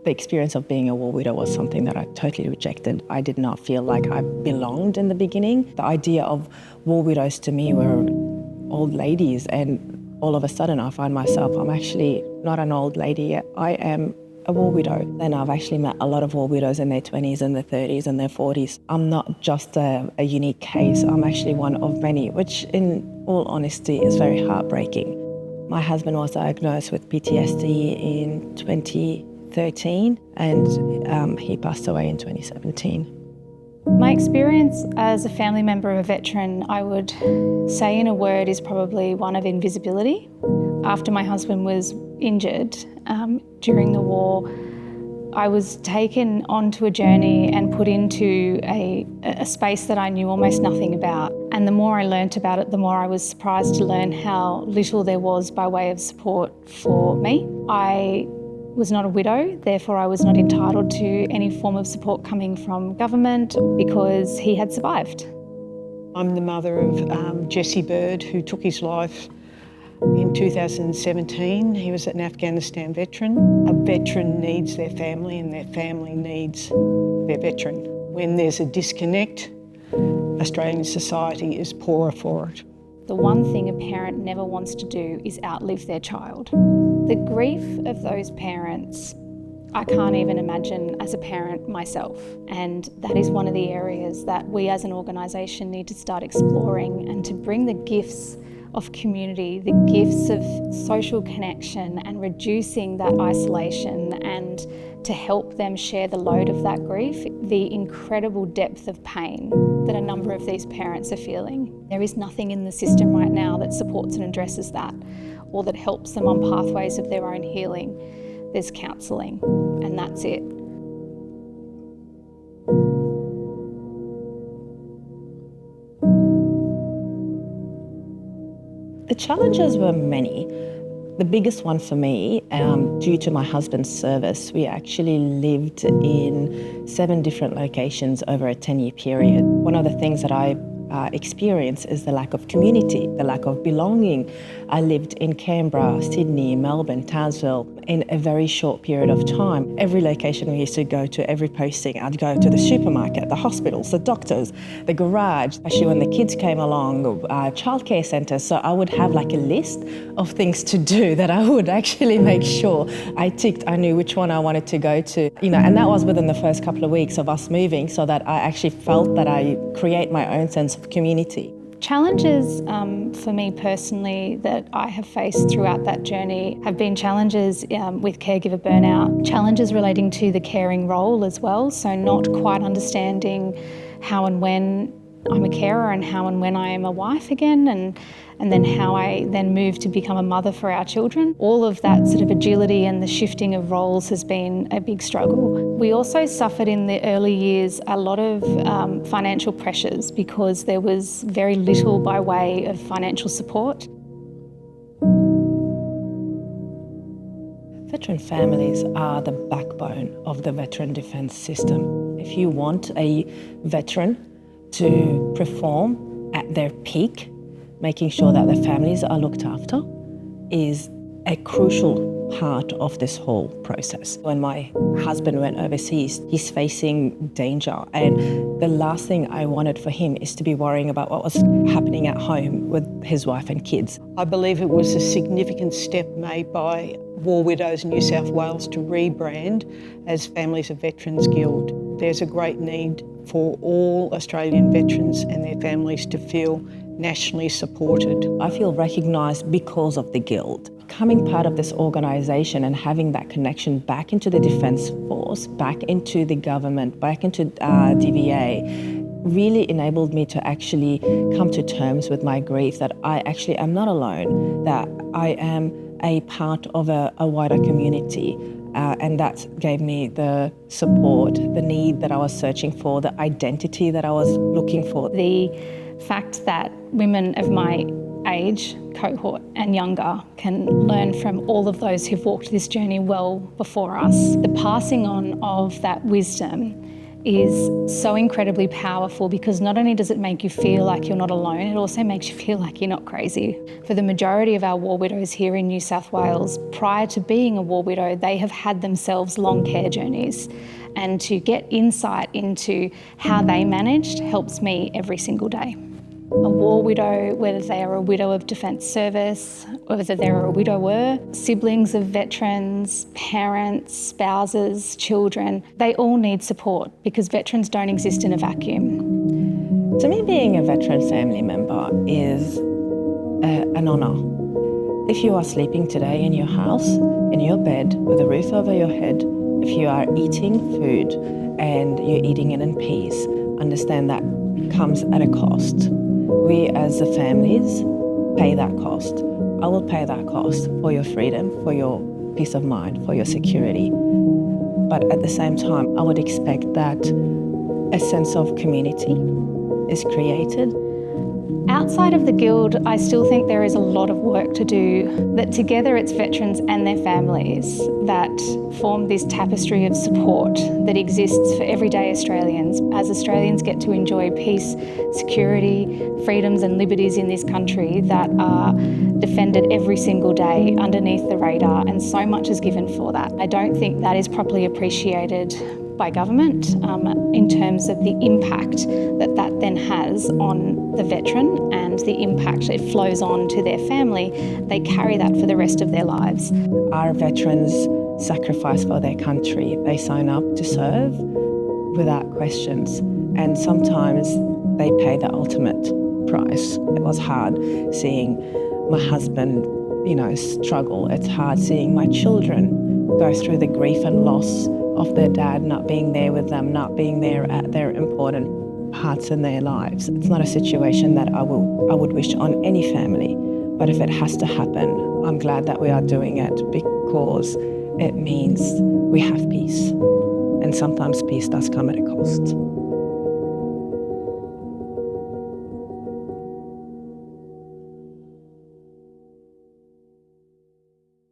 The experience of being a war widow was something that I totally rejected. I did not feel like I belonged in the beginning. The idea of war widows to me were old ladies, and all of a sudden I find myself, I'm actually not an old lady yet. I am a war widow. And I've actually met a lot of war widows in their 20s and their 30s and their 40s. I'm not just a unique case, I'm actually one of many, which in all honesty is very heartbreaking. My husband was diagnosed with PTSD in 2013 and he passed away in 2017. My experience as a family member of a veteran, I would say in a word, is probably one of invisibility. After my husband was injured during the war, I was taken onto a journey and put into a space that I knew almost nothing about. And the more I learnt about it, the more I was surprised to learn how little there was by way of support for me. I was not a widow, therefore I was not entitled to any form of support coming from government because he had survived. I'm the mother of Jesse Bird, who took his life in 2017. He was an Afghanistan veteran. A veteran needs their family and their family needs their veteran. When there's a disconnect, Australian society is poorer for it. The one thing a parent never wants to do is outlive their child. The grief of those parents, I can't even imagine as a parent myself. And that is one of the areas that we as an organisation need to start exploring, and to bring the gifts of community, the gifts of social connection and reducing that isolation, and to help them share the load of that grief, the incredible depth of pain that a number of these parents are feeling. There is nothing in the system right now that supports and addresses that, or that helps them on pathways of their own healing. There's counselling, and that's it. The challenges were many. The biggest one for me, due to my husband's service, we actually lived in 7 different locations over a 10-year period. One of the things that I experienced is the lack of community, the lack of belonging. I lived in Canberra, Sydney, Melbourne, Townsville in a very short period of time. Every location we used to go to, every posting, I'd go to the supermarket, the hospitals, the doctors, the garage, especially when the kids came along, childcare centres. So I would have like a list of things to do that I would actually make sure I ticked. I knew which one I wanted to go to, and that was within the first couple of weeks of us moving, so that I actually felt that I create my own sense of community. Challenges for me personally that I have faced throughout that journey have been challenges with caregiver burnout, challenges relating to the caring role as well, so not quite understanding how and when I'm a carer and how and when I am a wife again, and then how I then move to become a mother for our children. All of that sort of agility and the shifting of roles has been a big struggle. We also suffered in the early years a lot of financial pressures because there was very little by way of financial support. Veteran families are the backbone of the veteran defence system. If you want a veteran to perform at their peak, making sure that the families are looked after is a crucial part of this whole process. When my husband went overseas, he's facing danger, and the last thing I wanted for him is to be worrying about what was happening at home with his wife and kids. I believe it was a significant step made by War Widows New South Wales to rebrand as Families of Veterans Guild. There's a great need for all Australian veterans and their families to feel nationally supported. I feel recognised because of the Guild. Becoming part of this organisation and having that connection back into the Defence Force, back into the government, back into DVA, really enabled me to actually come to terms with my grief, that I actually am not alone, that I am a part of a wider community. And that gave me the support, the need that I was searching for, the identity that I was looking for. The fact that women of my age cohort and younger can learn from all of those who've walked this journey well before us. The passing on of that wisdom is so incredibly powerful because not only does it make you feel like you're not alone, it also makes you feel like you're not crazy. For the majority of our war widows here in New South Wales, prior to being a war widow, they have had themselves long care journeys. And to get insight into how they managed helps me every single day. A war widow, whether they are a widow of Defence Service, or whether they're a widower, siblings of veterans, parents, spouses, children, they all need support because veterans don't exist in a vacuum. To me, being a veteran family member is an honour. If you are sleeping today in your house, in your bed, with a roof over your head, if you are eating food and you're eating it in peace, understand that comes at a cost. We as the families pay that cost. I will pay that cost for your freedom, for your peace of mind, for your security. But at the same time, I would expect that a sense of community is created. Outside of the Guild, I still think there is a lot of work to do, that together it's veterans and their families that form this tapestry of support that exists for everyday Australians. As Australians get to enjoy peace, security, freedoms and liberties in this country that are defended every single day underneath the radar, and so much is given for that. I don't think that is properly appreciated by government in terms of the impact that that then has on the veteran and the impact it flows on to their family. They carry that for the rest of their lives. Our veterans sacrifice for their country. They sign up to serve without questions, and sometimes they pay the ultimate price. It was hard seeing my husband, struggle. It's hard seeing my children go through the grief and loss of their dad not being there with them, not being there at their important parts in their lives. It's not a situation that I would wish on any family, but if it has to happen, I'm glad that we are doing it because it means we have peace, and sometimes peace does come at a cost.